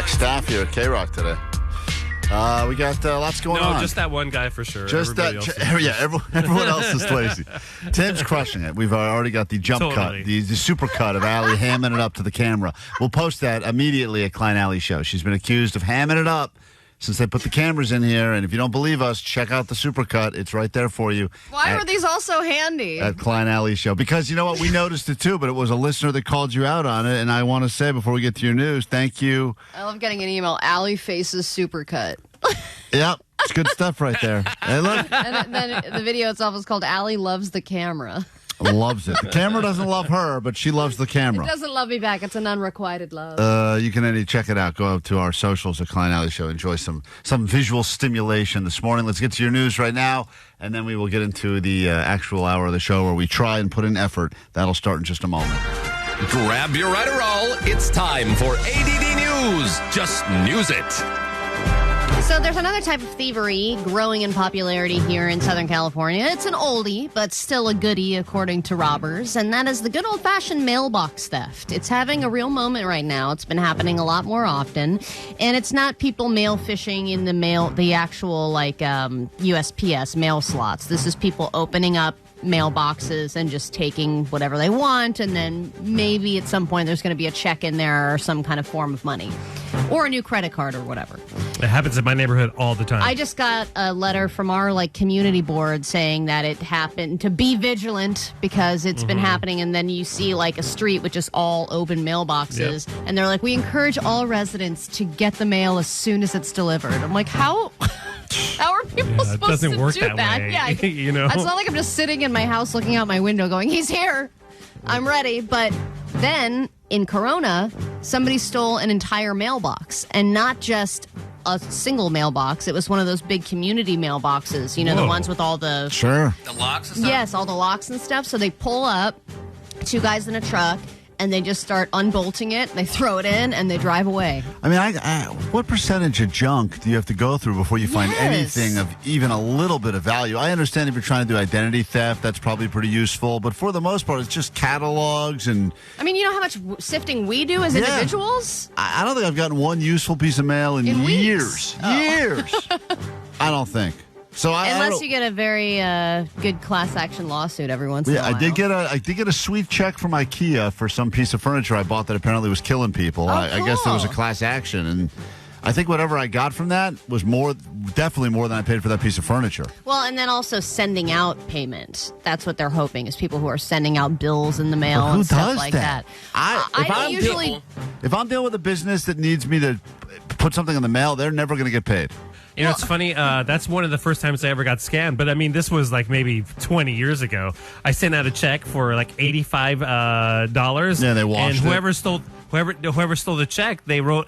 staff here at KROQ today. We got lots going on. No, just that one guy for sure. Just Everybody that, everyone else is lazy. Tim's crushing it. We've already got the jump cut, the super cut of Allie hamming it up to the camera. We'll post that immediately at Klein Alley Show. She's been accused of hamming it up since they put the cameras in here. And if you don't believe us, check out the super cut. It's right there for you. Why were these all so handy? At Klein Alley Show. Because you know what? We noticed it too, but it was a listener that called you out on it. And I want to say before we get to your news, thank you. I love getting an email. Allie faces supercut. Yep. It's good stuff right there. Hey, look. And then the video itself is called Allie Loves the Camera. Loves it. The camera doesn't love her, but she loves the camera. It doesn't love me back. It's an unrequited love. You can check it out. Go up to our socials at Klein Alley Show. Enjoy some visual stimulation this morning. Let's get to your news right now, and then we will get into the actual hour of the show where we try and put in effort. That'll start in just a moment. Grab your Riderall. It's time for ADD News. Just news it. So there's another type of thievery growing in popularity here in Southern California. It's an oldie, but still a goodie, according to robbers, and that is the good old-fashioned mailbox theft. It's having a real moment right now. It's been happening a lot more often, and it's not people mail phishing in the actual, USPS mail slots. This is people opening up mailboxes and just taking whatever they want, and then maybe at some point there's going to be a check in there or some kind of form of money or a new credit card or whatever. It happens in my neighborhood all the time. I just got a letter from our community board saying that it happened, to be vigilant because it's been happening, and then you see a street with just all open mailboxes, and they're like, we encourage all residents to get the mail as soon as it's delivered. I'm like, how are people supposed to work do that that? way. Yeah, You know? It's not like I'm just sitting in my house looking out my window going, he's here, I'm ready. But then in Corona, somebody stole an entire mailbox, and not just a single mailbox. It was one of those big community mailboxes, the ones with all the... Sure. The locks and stuff? Yes, all the locks and stuff. So they pull up, two guys in a truck, and they just start unbolting it, they throw it in, and they drive away. I mean, what percentage of junk do you have to go through before you find anything of even a little bit of value? I understand if you're trying to do identity theft, that's probably pretty useful, but for the most part, it's just catalogs and... I mean, you know how much sifting we do as individuals? I don't think I've gotten one useful piece of mail in years. Years. I don't think. So Unless you get a very good class action lawsuit every once in a while. I did get a sweet check from IKEA for some piece of furniture I bought that apparently was killing people. Oh, I guess there was a class action, and I think whatever I got from that was definitely more than I paid for that piece of furniture. Well, and then also sending out payment. That's what they're hoping, is people who are sending out bills in the mail and stuff like that. If I'm dealing with a business that needs me to put something in the mail, they're never going to get paid. You know, it's funny. That's one of the first times I ever got scammed. But I mean, this was maybe 20 years ago. I sent out a check for $85. Yeah, they washed it. And whoever stole the check, they wrote.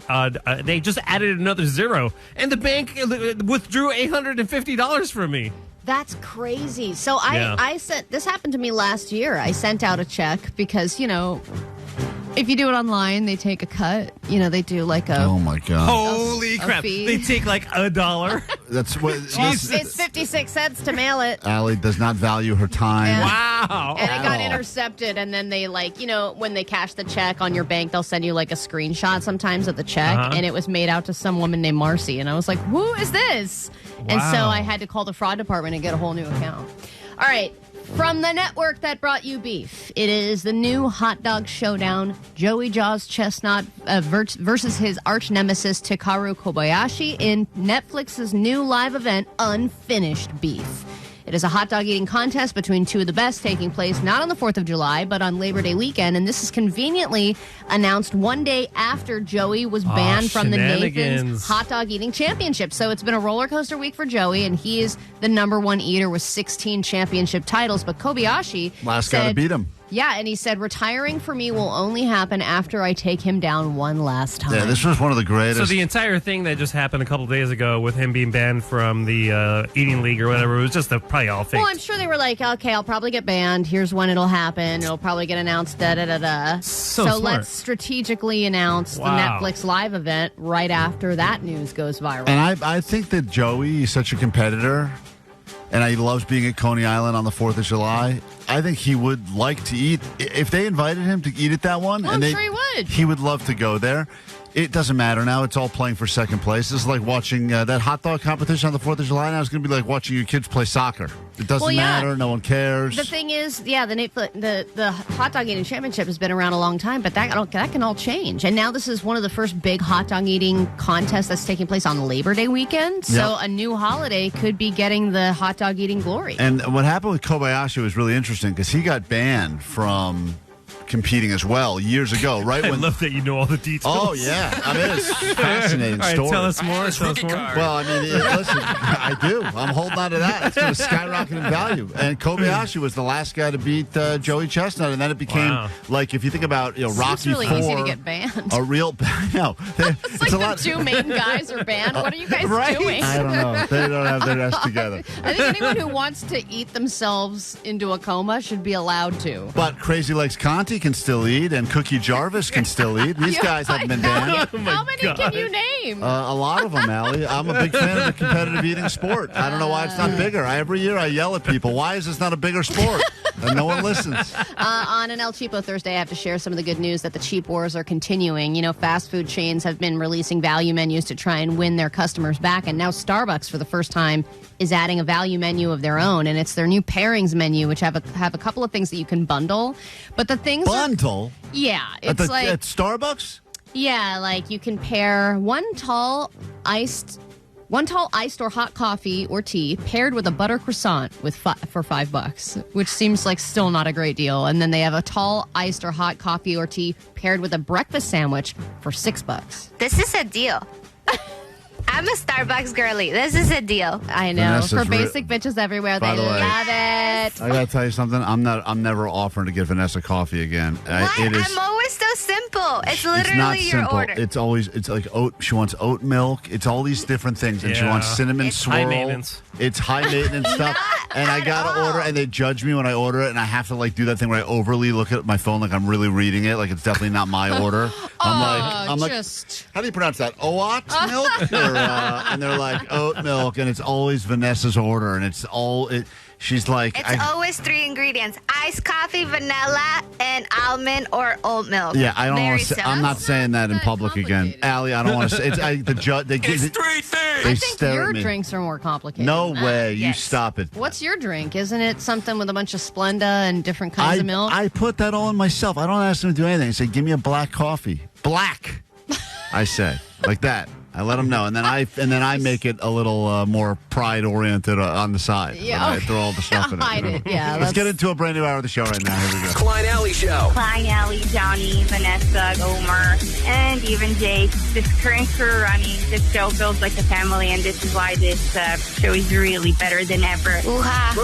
They just added another zero, and the bank withdrew $850 from me. That's crazy. So I sent. This happened to me last year. I sent out a check because if you do it online, they take a cut. They do a... Oh, my God. Holy crap. fee. They take $1. That's what... It's 56 cents to mail it. Allie does not value her time. Yeah. Wow. And it got intercepted, and then they when they cash the check on your bank, they'll send you a screenshot sometimes of the check, and it was made out to some woman named Marcy, and I was like, who is this? Wow. And so I had to call the fraud department and get a whole new account. All right. From the network that brought you beef, it is the new hot dog showdown. Joey Jaws Chestnut versus his arch nemesis Takaru Kobayashi in Netflix's new live event, Unfinished Beef. It is a hot dog eating contest between two of the best, taking place not on the 4th of July, but on Labor Day weekend. And this is conveniently announced one day after Joey was banned from the Nathan's Hot Dog Eating Championship. So it's been a roller coaster week for Joey, and he is the number one eater with 16 championship titles. But Kobayashi last guy to beat him. Yeah, and he said, retiring for me will only happen after I take him down one last time. Yeah, this was one of the greatest. So the entire thing that just happened a couple days ago with him being banned from the eating league or whatever, it was just probably all fake. Well, I'm sure they were like, okay, I'll probably get banned. Here's when it'll happen. It'll probably get announced, da-da-da-da. So let's strategically announce the Netflix live event right after that news goes viral. And I think that Joey is such a competitor, and he loves being at Coney Island on the 4th of July. I think he would like to eat. If they invited him to eat at that one, I'm sure he would. He would love to go there. It doesn't matter now. It's all playing for second place. It's like watching that hot dog competition on the 4th of July. Now it's going to be like watching your kids play soccer. It doesn't matter. No one cares. The thing is, the hot dog eating championship has been around a long time, but that can all change. And now this is one of the first big hot dog eating contests that's taking place on Labor Day weekend. So a new holiday could be getting the hot dog eating glory. And what happened with Kobayashi was really interesting because he got banned from competing as well years ago, right? I love that you know all the details. Oh, yeah. I mean, it's a fascinating story. Tell us more. Well, I mean, listen, I do. I'm holding on to that. It's going to skyrocket in value. And Kobayashi was the last guy to beat Joey Chestnut, and then it became, like, if you think about, Rocky it's really easy to get banned. A real, no. It's like the two main guys are banned. What are you guys doing? I don't know. They don't have their ass together. I think anyone who wants to eat themselves into a coma should be allowed to. But Crazy Legs Conti can still eat, and Cookie Jarvis can still eat. These guys haven't been banned. How many can you name? A lot of them, Allie. I'm a big fan of the competitive eating sport. I don't know why it's not bigger. Every year I yell at people, why is this not a bigger sport? And no one listens. On an El Cheapo Thursday, I have to share some of the good news that the cheap wars are continuing. Fast food chains have been releasing value menus to try and win their customers back, and now Starbucks, for the first time, is adding a value menu of their own, and it's their new pairings menu, which have a couple of things that you can bundle. But the things bundle? Yeah, it's at Starbucks? Yeah, like you can pair one tall iced or hot coffee or tea paired with a butter croissant for $5, which seems like still not a great deal. And then they have a tall iced or hot coffee or tea paired with a breakfast sandwich for $6. This is a deal. I'm a Starbucks girly. This is a deal. I know. For basic bitches everywhere, they love it. I gotta tell you something. I'm never offering to get Vanessa coffee again. What? I'm always so simple. It's literally not your simple. order. It's like oat. She wants oat milk. It's all these different things, and she wants cinnamon swirl. High maintenance. It's high maintenance stuff, and I gotta order. And they judge me when I order it, and I have to do that thing where I overly look at my phone like I'm really reading it, like it's definitely not my order. I'm like, how do you pronounce that? Oat milk? And they're like oat milk, and it's always Vanessa's order, and it's all it. She's like, it's always 3 ingredients: iced coffee, vanilla, and almond or oat milk. Yeah, I don't want to say. I'm not saying that in public again, Allie. I don't want to say. It's the judge. They give it's 3 things. They I think stare your at me. drinks are more complicated. No way. Yes. You stop it. What's your drink? Isn't it something with a bunch of Splenda and different kinds of milk? I put that all in myself. I don't ask them to do anything. I say, give me a black coffee. Black. I say like that. I let them know, and then I make it a little more pride oriented on the side. Yeah, I throw all the stuff in it. Hide it. Yeah, Let's get into a brand new hour of the show right now. Here we go. Klein Alley Show. Klein, Allie, Johnny, Vanessa, Gomer, and even Jake. This current crew running this show feels like a family, and this is why this show is really better than ever. Ooh-ha.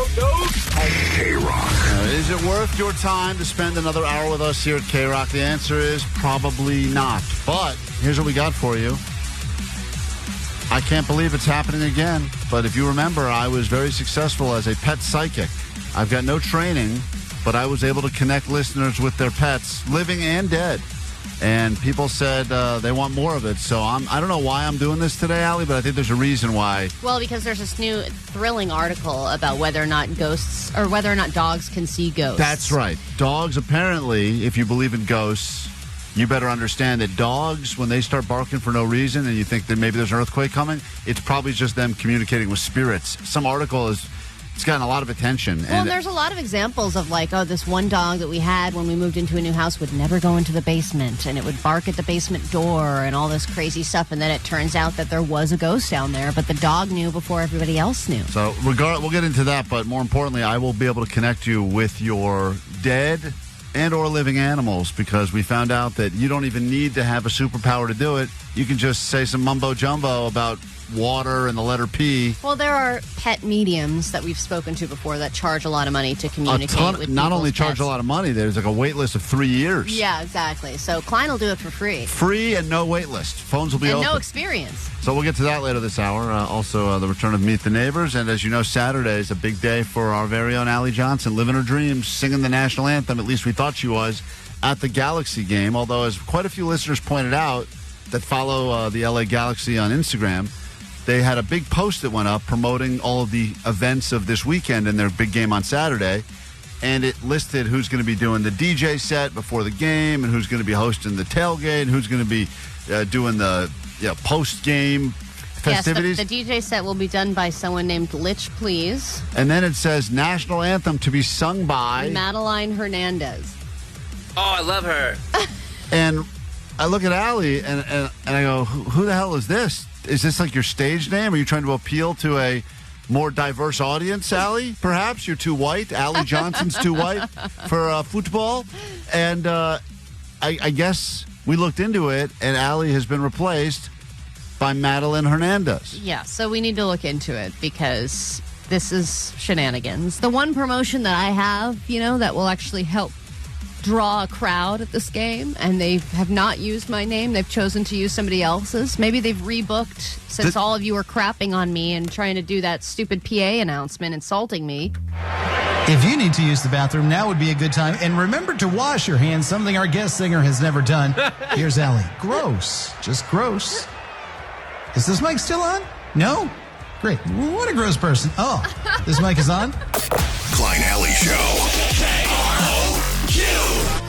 KROQ. Is it worth your time to spend another hour with us here at KROQ? The answer is probably not. But here's what we got for you. I can't believe it's happening again. But if you remember, I was very successful as a pet psychic. I've got no training, but I was able to connect listeners with their pets, living and dead. And people said they want more of it. So I don't know why I'm doing this today, Allie, but I think there's a reason why. Well, because there's this new thrilling article about whether or not dogs can see ghosts. That's right. Dogs, apparently, if you believe in ghosts, you better understand that dogs, when they start barking for no reason and you think that maybe there's an earthquake coming, it's probably just them communicating with spirits. Some article it's gotten a lot of attention. Well, and there's a lot of examples of this one dog that we had when we moved into a new house would never go into the basement, and it would bark at the basement door and all this crazy stuff. And then it turns out that there was a ghost down there, but the dog knew before everybody else knew. So we'll get into that, but more importantly, I will be able to connect you with your dead and or living animals, because we found out that you don't even need to have a superpower to do it. You can just say some mumbo jumbo about water and the letter P. Well, there are pet mediums that we've spoken to before that charge a lot of money to communicate with not only people's charge pets. a lot of money, there's like a wait list of 3 years. Yeah, exactly. So Klein will do it for free. Free and no wait list. Phones will be and open. no experience. So we'll get to that later this hour. Also, the return of Meet the Neighbors. And as you know, Saturday is a big day for our very own Allie Johnson, living her dreams, singing the national anthem. At least we thought she was at the Galaxy game. Although, as quite a few listeners pointed out that follow the LA Galaxy on Instagram, they had a big post that went up promoting all of the events of this weekend and their big game on Saturday. and it listed who's going to be doing the DJ set before the game and who's going to be hosting the tailgate and who's going to be doing the post-game festivities. Yes, the DJ set will be done by someone named Litch Please. And then it says national anthem to be sung by Madeline Hernandez. Oh, I love her. And I look at Allie and I go, who the hell is this? Is this like your stage name? Are you trying to appeal to a more diverse audience, Allie? Perhaps you're too white. Allie Johnson's too white for football. And I guess we looked into it, and Allie has been replaced by Madeline Hernandez. Yeah, so we need to look into it because this is shenanigans. The one promotion that I have, that will actually help draw a crowd at this game, and they have not used my name. They've chosen to use somebody else's. Maybe they've rebooked since all of you were crapping on me and trying to do that stupid PA announcement, insulting me. If you need to use the bathroom, now would be a good time. And remember to wash your hands, something our guest singer has never done. Here's Allie. Gross. Just gross. Is this mic still on? No? Great. What a gross person. Oh, this mic is on? Klein Alley Show. KROQ.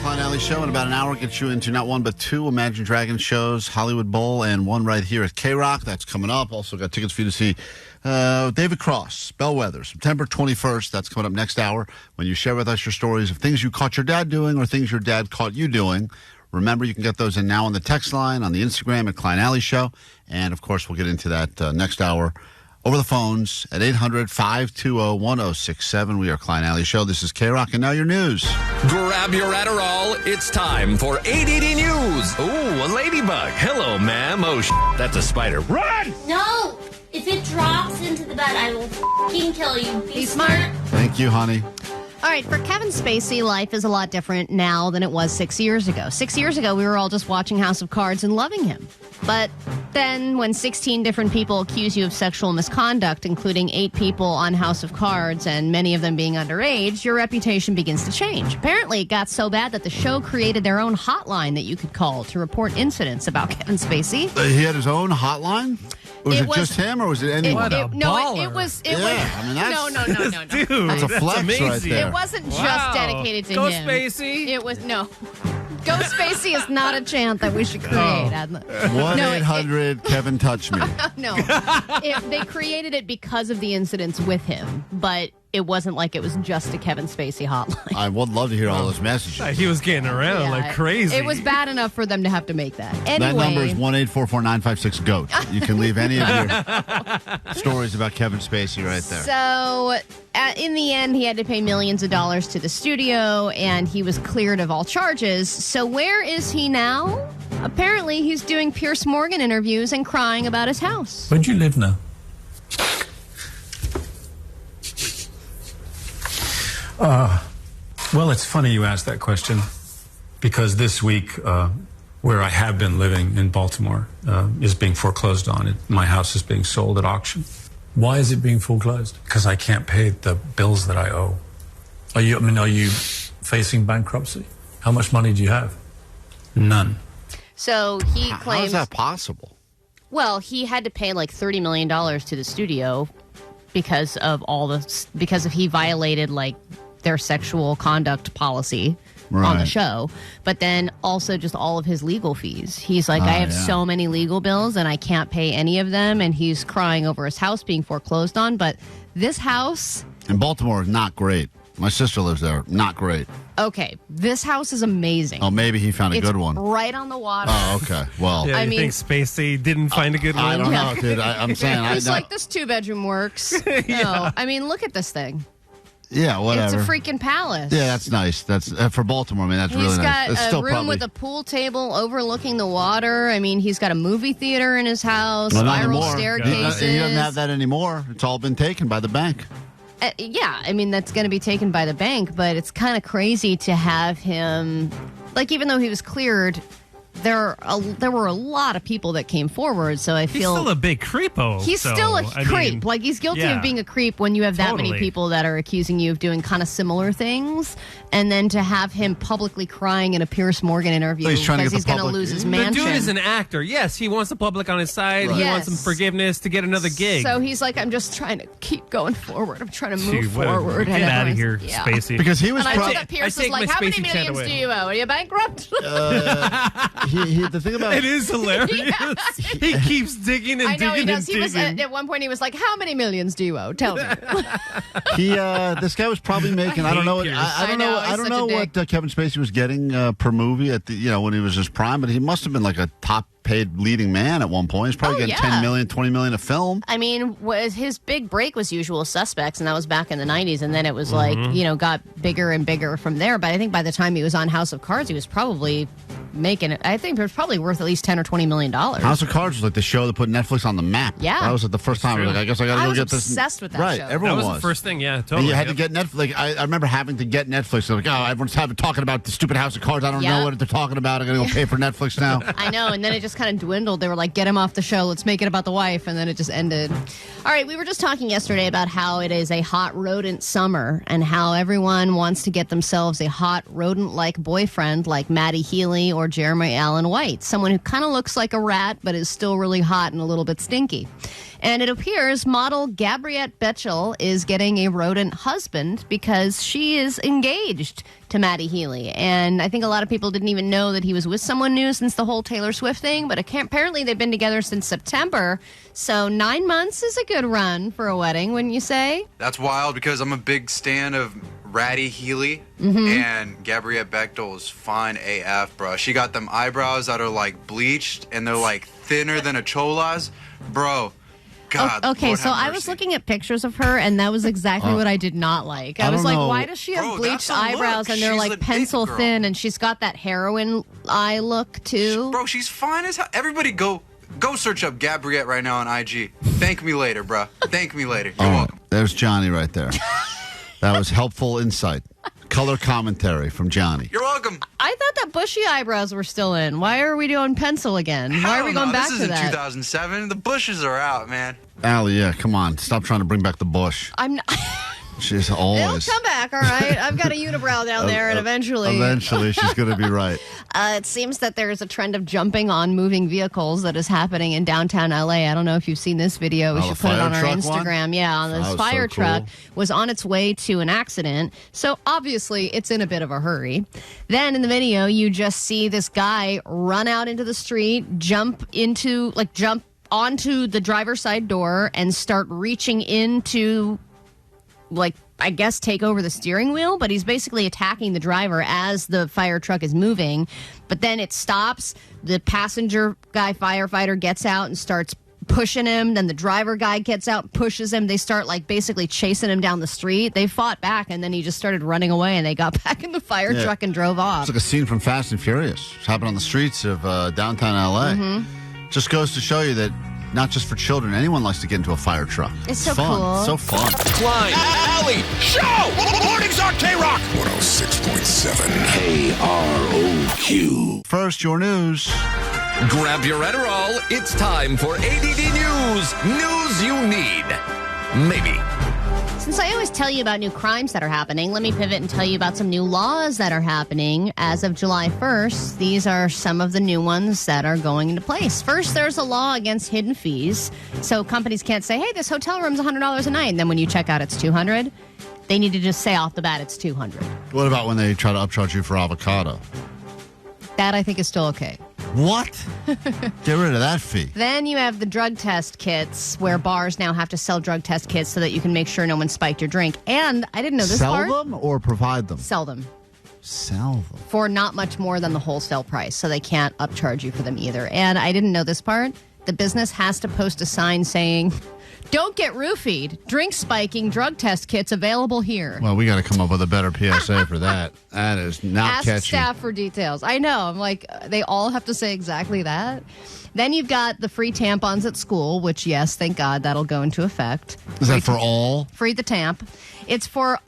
Klein Alley Show in about an hour gets you into not one but two Imagine Dragons shows, Hollywood Bowl, and one right here at KROQ. That's coming up. Also got tickets for you to see David Cross, Bellwether, September 21st. That's coming up next hour when you share with us your stories of things you caught your dad doing or things your dad caught you doing. Remember, you can get those in now on the text line, on the Instagram at Klein Alley Show. And, of course, we'll get into that next hour over the phones at 800-520-1067. We are Klein Alley Show. This is KROQ, and now your news. Grab your Adderall. It's time for ADD News. Ooh, a ladybug. Hello, ma'am. Oh, that's a spider. Run! No! If it drops into the bed, I will f***ing kill you. Be smart. Thank you, honey. All right, for Kevin Spacey, life is a lot different now than it was 6 years ago. 6 years ago, we were all just watching House of Cards and loving him. But then when 16 different people accuse you of sexual misconduct, including 8 people on House of Cards and many of them being underage, your reputation begins to change. Apparently, it got so bad that the show created their own hotline that you could call to report incidents about Kevin Spacey. He had his own hotline? Was it just him, or was it anyone? It was. I mean, that's, no. Dude, that's a flex amazing. right there. It wasn't just dedicated to Go him. Spacey. It was no. Go Spacey is not a chant that we should create. 1-800 Kevin touch me. No, they created it because of the incidents with him, but it wasn't like it was just a Kevin Spacey hotline. I would love to hear all those messages. He was getting around like crazy. It was bad enough for them to have to make that. Anyway, that number is 1-844-956-GOAT. You can leave any of your stories about Kevin Spacey right there. So, in the end, he had to pay millions of dollars to the studio, and he was cleared of all charges. So where is he now? Apparently, he's doing Pierce Morgan interviews and crying about his house. Where do you live now? Well, it's funny you asked that question because this week, where I have been living in Baltimore, is being foreclosed on. My house is being sold at auction. Why is it being foreclosed? Because I can't pay the bills that I owe. Are you facing bankruptcy? How much money do you have? None. So he claims. How is that possible? Well, he had to pay like $30 million to the studio because of he violated like their sexual conduct policy on the show, but then also just all of his legal fees. He's like, I have so many legal bills and I can't pay any of them, and he's crying over his house being foreclosed on. But this house in Baltimore is not great. My sister lives there. Not great. Okay, this house is amazing. Oh, maybe he found a good one. Right on the water. Oh, okay. Well, I think Spacey didn't find a good one? I don't know, dude. I'm saying it's like this 2-bedroom works. No, I mean, look at this thing. Yeah, whatever. It's a freaking palace. Yeah, that's nice. That's for Baltimore. I mean, that's really nice. He's got a room with a pool table overlooking the water. I mean, he's got a movie theater in his house, spiral staircases. He doesn't have that anymore. It's all been taken by the bank. Yeah, I mean, that's going to be taken by the bank, but it's kind of crazy to have him, like, even though he was cleared, there were a lot of people that came forward, so I feel... He's still a big creepo. He's still a creep. Like, he's guilty of being a creep when you have that many people that are accusing you of doing kind of similar things, and then to have him publicly crying in a Piers Morgan interview because he's going to lose his mansion. The dude is an actor. Yes, he wants the public on his side. Right. He wants some forgiveness to get another gig. So he's like, I'm just trying to keep going forward. I'm trying to move forward. Get out of here, Spacey. Because he was... And I know that Piers was like, how many millions do you owe? Are you bankrupt? The thing about it is hilarious. He keeps digging and digging. I know he does. He was at one point. He was like, "How many millions do you owe? Tell me." This guy was probably making. I don't know. I don't know what Kevin Spacey was getting per movie at the when he was his prime, but he must have been like a top paid leading man at one point. He's probably getting 10 million, 20 million a film. I mean, his big break was Usual Suspects, and that was back in the 90s, and then it was like, got bigger and bigger from there. But I think by the time he was on House of Cards, he was probably making it. I think it was probably worth at least $10 or $20 million. House of Cards was like the show that put Netflix on the map. Yeah. That was like the first time. Like, I guess I got to go get this. I was obsessed with that show. Right, everyone was. That was the first thing, yeah, totally. And you had to get Netflix. I remember having to get Netflix. They're like, everyone's talking about the stupid House of Cards. I don't know what they're talking about. I'm going to go pay for Netflix now. I know, and then it just kind of dwindled. They were like, get him off the show. Let's make it about the wife. And then it just ended. All right, we were just talking yesterday about how it is a hot rodent summer and how everyone wants to get themselves a hot rodent-like boyfriend like Maddie Healy or Jeremy Allen White, someone who kind of looks like a rat but is still really hot and a little bit stinky. And it appears model Gabriette Betchel is getting a rodent husband because she is engaged to Maddie Healy. And I think a lot of people didn't even know that he was with someone new since the whole Taylor Swift thing, but apparently they've been together since September. So 9 months is a good run for a wedding, wouldn't you say? That's wild because I'm a big stan of Ratty Healy, and Gabriette Bechtel is fine AF, bro. She got them eyebrows that are like bleached and they're like thinner than a chola's, bro. God, okay, Lord so I was looking at pictures of her, and that was exactly what I did not like. I was like, why does she have bleached eyebrows and they're like pencil thin, and she's got that heroin eye look too? Bro, she's fine as hell. Everybody go search up Gabriette right now on IG. Thank me later, bro. Thank me later. You're welcome. There's Johnny right there. That was helpful insight. Color commentary from Johnny. You're welcome. I thought that bushy eyebrows were still in. Why are we doing pencil again? Why are we going back to that? This is 2007. The bushes are out, man. Allie, yeah, come on. Stop trying to bring back the bush. I'm not... She's always... It'll come back, all right? I've got a unibrow down there, and eventually... Eventually, she's going to be right. It seems that there is a trend of jumping on moving vehicles that is happening in downtown L.A. I don't know if you've seen this video. We should put it on our Instagram. One? Yeah, on this fire truck was on its way to an accident. So, obviously, it's in a bit of a hurry. Then, in the video, you just see this guy run out into the street, jump onto the driver's side door and start reaching into... I guess, take over the steering wheel, but he's basically attacking the driver as the fire truck is moving. But then it stops. The passenger guy, firefighter, gets out and starts pushing him. Then the driver guy gets out and pushes him. They start, basically chasing him down the street. They fought back, and then he just started running away, and they got back in the fire truck and drove off. It's like a scene from Fast and Furious. It's happened on the streets of downtown L.A. Just goes to show you that not just for children. Anyone likes to get into a fire truck. It's so fun. cool. It's so fun. Klein, Alley, Show! Mornings on KROQ. 106.7 KROQ. First, your news. Grab your Adderall. It's time for ADD News. News you need. Maybe. Since I always tell you about new crimes that are happening, let me pivot and tell you about some new laws that are happening as of July 1st. These are some of the new ones that are going into place. First, there's a law against hidden fees. So companies can't say, hey, this hotel room's $100 a night, and then when you check out, it's $200. They need to just say off the bat it's $200. What about when they try to upcharge you for avocado? That, I think, is still okay. What? Get rid of that fee. Then you have the drug test kits, where bars now have to sell drug test kits so that you can make sure no one spiked your drink. And I didn't know this part. Sell them or provide them? Sell them. Sell them. For not much more than the wholesale price, so they can't upcharge you for them either. And I didn't know this part. the business has to post a sign saying, "Don't get roofied. Drink spiking drug test kits available here." Well, we got to come up with a better PSA for that. That is not Ask catchy. staff for details. I know. I'm like, they all have to say exactly that. Then you've got the free tampons at school, which, yes, thank God, that'll go into effect. Is that for all? Free the tamp. It's for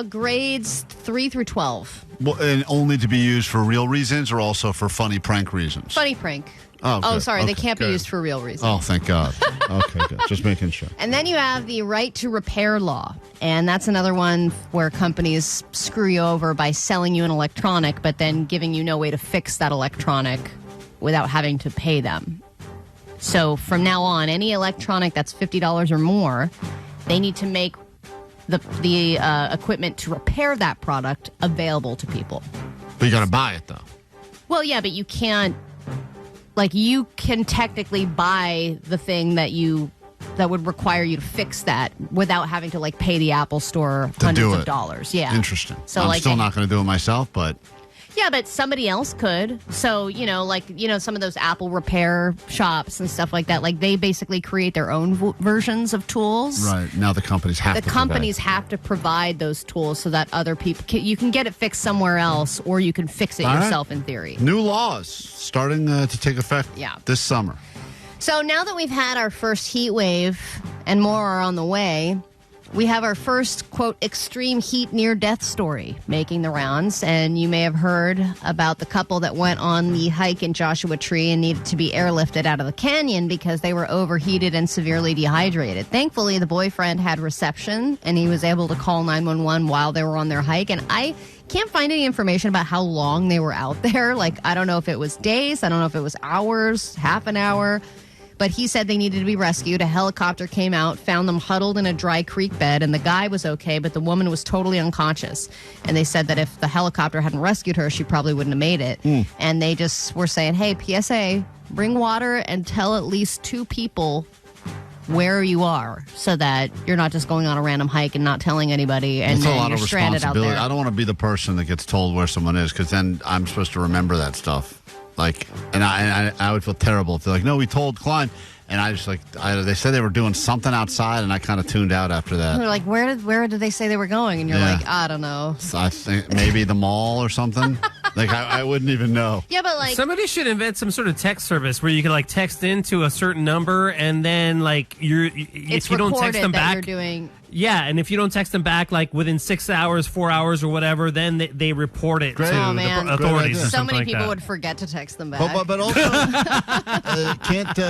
grades 3 through 12. Well, and only to be used for real reasons or also for funny prank reasons? Funny prank. Oh, good. Sorry. They Okay, can't good. be used for real reasons. Oh, thank God. Okay, good. Just making sure. And then you have the right to repair law. And that's another one where companies screw you over by selling you an electronic, but then giving you no way to fix that electronic without having to pay them. So from now on, any electronic that's $50 or more, they need to make the equipment to repair that product available to people. But you got to buy it, though. Well, yeah, but you can't. Like, you can technically buy the thing that would require you to fix that without having to, like, pay the Apple Store hundreds of dollars. Yeah. Interesting. So, I'm like, still not going to do it myself, but... Yeah, but somebody else could. So, some of those Apple repair shops and stuff like that, like, they basically create their own versions of tools. Right. Now the companies have to have to provide those tools so that other people you can get it fixed somewhere else, or you can fix it yourself in theory. New laws starting to take effect this summer. So now that we've had our first heat wave and more are on the way, we have our first, quote, extreme heat near-death story making the rounds. And you may have heard about the couple that went on the hike in Joshua Tree and needed to be airlifted out of the canyon because they were overheated and severely dehydrated. Thankfully, the boyfriend had reception, and he was able to call 911 while they were on their hike. And I can't find any information about how long they were out there. Like, I don't know if it was days. I don't know if it was hours, half an hour. But he said they needed to be rescued. A helicopter came out, found them huddled in a dry creek bed, and the guy was okay, but the woman was totally unconscious. And they said that if the helicopter hadn't rescued her, she probably wouldn't have made it. And they just were saying, hey, PSA, bring water and tell at least 2 people where you are so that you're not just going on a random hike and not telling anybody and then you're stranded out there. I don't want to be the person that gets told where someone is because then I'm supposed to remember that stuff. Like, and I would feel terrible if they're like, no, we told Klein. And I just they said they were doing something outside, and I kind of tuned out after that. They're like, where did they say they were going? And you're like, I don't know. So I think maybe the mall or something. Like, I wouldn't even know. Yeah, but like... Somebody should invent some sort of text service where you can, like, text into a certain number, and then, like, if you don't text them back... You're doing... Yeah, and if you don't text them back, like, within 6 hours, 4 hours, or whatever, then they report it to the authorities. So many people would forget to text them back. But also,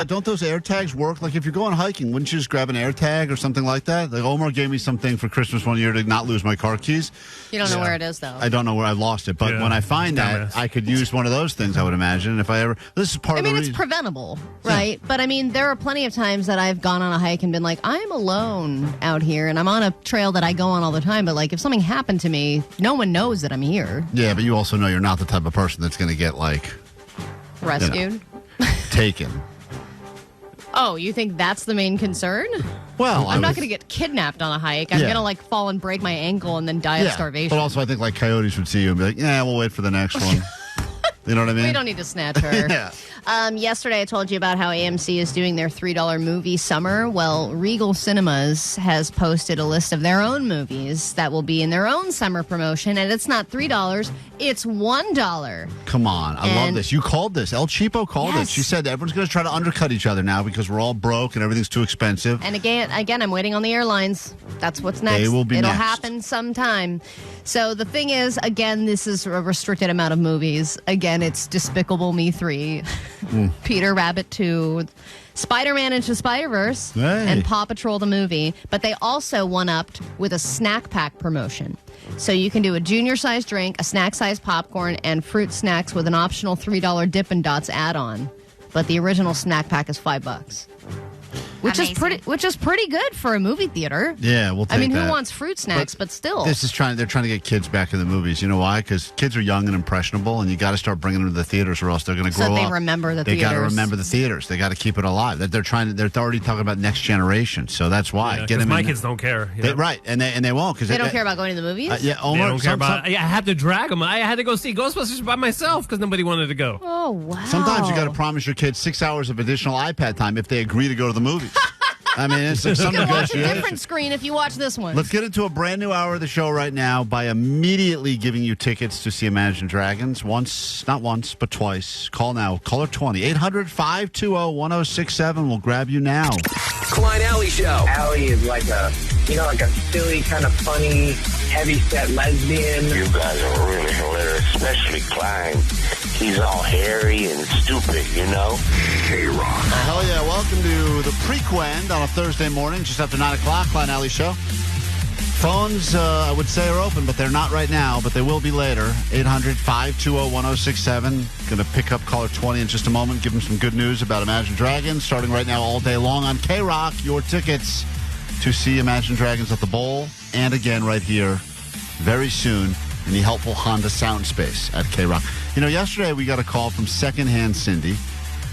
don't those AirTags work? Like, if you're going hiking, wouldn't you just grab an AirTag or something like that? Like, Omar gave me something for Christmas one year to not lose my car keys. You don't know where it is, though. I don't know where I lost it, but when I find that, I could use one of those things, I would imagine. If I ever... This is part of the reason. It's preventable, right? Yeah. But, I mean, there are plenty of times that I've gone on a hike and been like, I'm alone out here, and I'm on a trail that I go on all the time, but like if something happened to me, no one knows that I'm here. Yeah, but you also know you're not the type of person that's going to get like rescued, taken. Oh, you think that's the main concern? Well, I'm not going to get kidnapped on a hike. I'm going to like fall and break my ankle and then die of starvation. But also, I think like coyotes would see you and be like, "Yeah, we'll wait for the next one." You know what I mean? We don't need to snatch her. Yeah. Yesterday, I told you about how AMC is doing their $3 movie summer. Well, Regal Cinemas has posted a list of their own movies that will be in their own summer promotion, and it's not $3, it's $1. Come on. I love this. You called this. El Cheapo called it. She said everyone's going to try to undercut each other now because we're all broke and everything's too expensive. And again, I'm waiting on the airlines. That's what's next. They will be It'll next. happen sometime. So the thing is, again, this is a restricted amount of movies. Again, it's Despicable Me 3, Peter Rabbit 2, Spider-Man Into Spider-Verse, and Paw Patrol the movie. But they also one-upped with a snack pack promotion. So you can do a junior-sized drink, a snack-sized popcorn, and fruit snacks with an optional $3 Dippin' Dots add-on. But the original snack pack is $5. Which is pretty good for a movie theater. Yeah, we'll take I mean, that. who wants fruit snacks? But still, they're trying to get kids back in the movies. You know why? Because kids are young and impressionable, and you got to start bringing them to the theaters, or else they're going to grow up. So they remember the theaters. They got to remember the theaters. They got to keep it alive. They're already talking about next generation. So that's why. Yeah, my kids don't care. Right, and they won't because they don't care about going to the movies. Yeah, they don't care about. I had to drag them. I had to go see Ghostbusters by myself because nobody wanted to go. Oh wow! Sometimes you got to promise your kids 6 hours of additional iPad time if they agree to go to the movies. I mean, it's like some negotiation. Watch a different screen if you watch this one. Let's get into a brand new hour of the show right now by immediately giving you tickets to see Imagine Dragons. Not once, but twice. Call now. Caller 20. 800-520-1067. We'll grab you now. Klein Alley Show. Allie is like a silly, kind of funny, heavy-set lesbian. You guys are really hilarious, especially Klein. He's all hairy and stupid, you know? KROQ. Hell yeah. Welcome to the Prequend on a Thursday morning, just after 9 o'clock, Klein Alley Show. Phones, I would say, are open, but they're not right now, but they will be later. 800-520-1067. Going to pick up caller 20 in just a moment, give them some good news about Imagine Dragons, starting right now all day long on KROQ. Your tickets to see Imagine Dragons at the Bowl, and again right here very soon in the helpful Honda Sound Space at KROQ. You know, yesterday we got a call from Secondhand Cindy.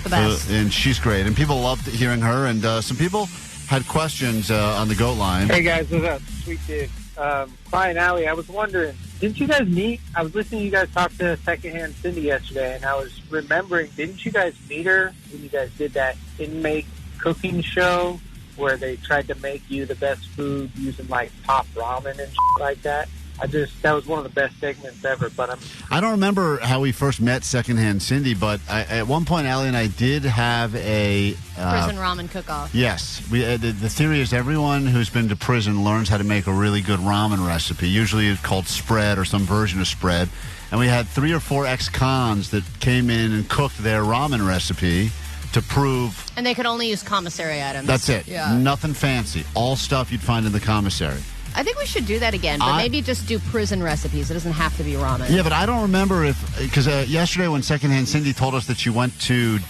The best. And she's great. And people loved hearing her. And some people had questions on the GOAT line. Hey, guys. What's up? Sweet dude. Klein Alley, I was wondering, didn't you guys meet? I was listening to you guys talk to Secondhand Cindy yesterday, and I was remembering, didn't you guys meet her when you guys did that inmate cooking show where they tried to make you the best food using, like, top ramen and shit like that? That was one of the best segments ever. But I don't remember how we first met Secondhand Cindy, but at one point, Allie and I did have a prison ramen cook-off. Yes, the theory is everyone who's been to prison learns how to make a really good ramen recipe. Usually, it's called spread or some version of spread. And we had 3 or 4 ex-cons that came in and cooked their ramen recipe to prove. And they could only use commissary items. That's it. Yeah. Nothing fancy. All stuff you'd find in the commissary. I think we should do that again, but maybe just do prison recipes. It doesn't have to be ramen. Yeah, but I don't remember because yesterday when Secondhand Cindy told us that she went to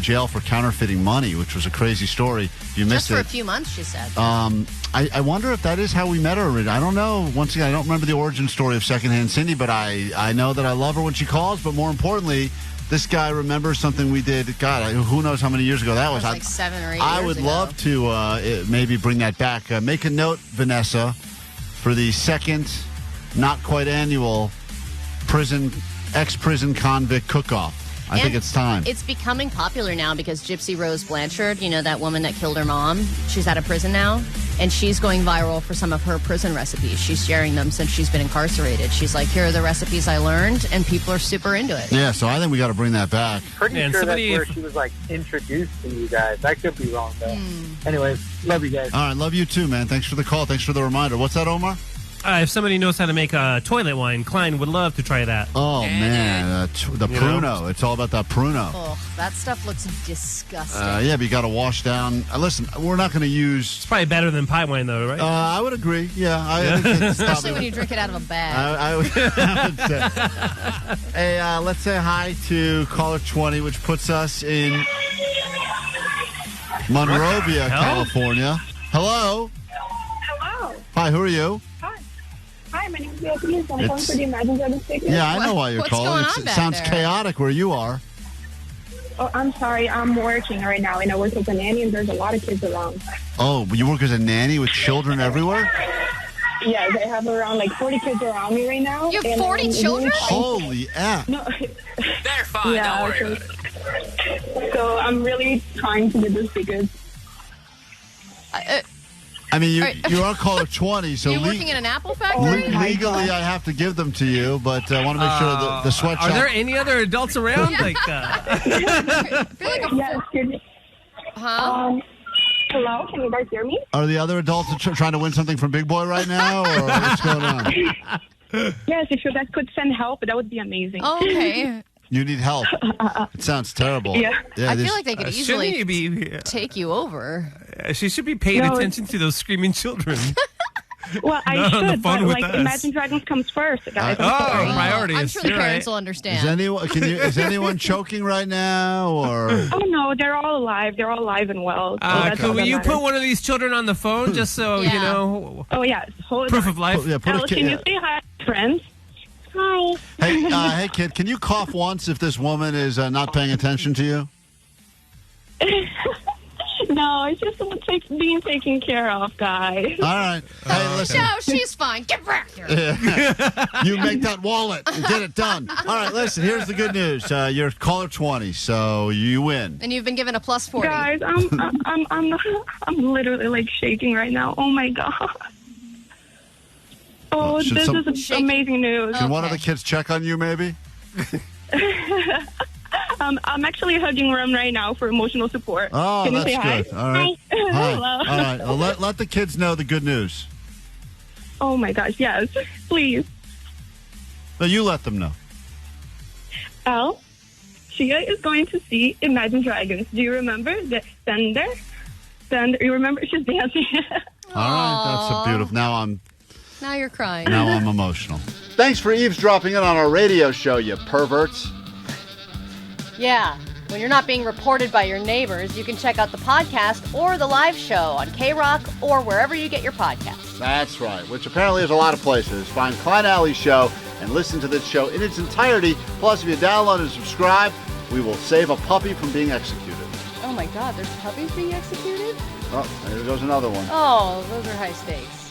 jail for counterfeiting money, which was a crazy story. You missed it. Just for a few months, she said. I wonder if that is how we met her. I don't know. Once again, I don't remember the origin story of Secondhand Cindy, but I know that I love her when she calls, but more importantly, this guy remembers something we did. God, who knows how many years ago that was. Like 7 or 8 years I would love to maybe bring that back. Make a note, Vanessa, for the second, not quite annual ex-prison convict cook-off. I think it's time. It's becoming popular now because Gypsy Rose Blanchard, you know, that woman that killed her mom, she's out of prison now, and she's going viral for some of her prison recipes. She's sharing them since she's been incarcerated. She's like, here are the recipes I learned, and people are super into it. Yeah, so I think we got to bring that back. Pretty sure that's where she was, like, introduced to you guys. I could be wrong, though. Anyways, love you guys. All right, love you too, man. Thanks for the call. Thanks for the reminder. What's that, Omar? If somebody knows how to make toilet wine, Klein would love to try that. Oh, man. The pruno. It's all about that pruno. Oh, that stuff looks disgusting. Yeah, but you got to wash down. Listen, we're not going to use... It's probably better than pie wine, though, right? I would agree. Yeah. I think especially when you drink it out of a bag. I would say. Hey, let's say hi to caller 20, which puts us in Monrovia, California. Hello. Hello. Hi, who are you? Hi, my name is Beatrice. I'm calling for the Imagine Dragons tickets. Yeah, I know why you're calling. It sounds chaotic where you are. Oh, I'm sorry. I'm working right now, and I work as a nanny, and there's a lot of kids around. Oh, you work as a nanny with children everywhere? Yes, I have around like 40 kids around me right now. You have 40 children? Holy F. No. They're fine. Yeah, don't worry about it. So I'm really trying to get this tickets. I mean, you are caller 20, so you're working in an apple factory? Legally, I have to give them to you, but I want to make sure the sweatshop... Are there any other adults around? Yeah. Yes, hello, can you guys hear me? Are the other adults trying to win something from Big Boy right now, or what's going on? Yes, if you guys could send help, that would be amazing. Oh, okay. You need help. It sounds terrible. Yeah. I feel like they could easily take you over. She should be paying attention to those screaming children. Well, I Not on the should, phone but with like us. Imagine Dragons comes first, guys. I'm sorry. priorities. I'm sure the You're parents right. will understand. Is anyone choking right now, or? Oh no, they're all alive. They're all alive and well. So that's all Could that you matters. put one of these children on the phone just so you know? Oh yes, hold Proof on. of life. Yeah, put a Elle, kid- can you say hi, friends? Hi. Hey, kid, can you cough once if this woman is not paying attention to you? No, it's just being taken care of, guys. All right. Hey, listen. No, she's fine. Get back here. You make that wallet and get it done. All right, listen, here's the good news. You're caller 20, so you win. And you've been given a plus 40. Guys, I'm literally like shaking right now. Oh my god. Oh, Should this some- is amazing news. Can one of the kids check on you, maybe? I'm actually hugging Rum right now for emotional support. Oh, Can you that's say hi? good. All right. Hi. Hi. Hello. All right. Well, let the kids know the good news. Oh my gosh, yes. Please. No, you let them know. Elle, Shia is going to see Imagine Dragons. Do you remember the Thunder? You remember? She's dancing. All right. That's a beautiful. Now you're crying. Now I'm emotional. Thanks for eavesdropping in on our radio show, you perverts. Yeah. When you're not being reported by your neighbors, you can check out the podcast or the live show on KROQ or wherever you get your podcasts. That's right, which apparently is a lot of places. Find Klein Alley's show and listen to this show in its entirety. Plus, if you download and subscribe, we will save a puppy from being executed. Oh my God, there's puppies being executed? Oh, there goes another one. Oh, those are high stakes.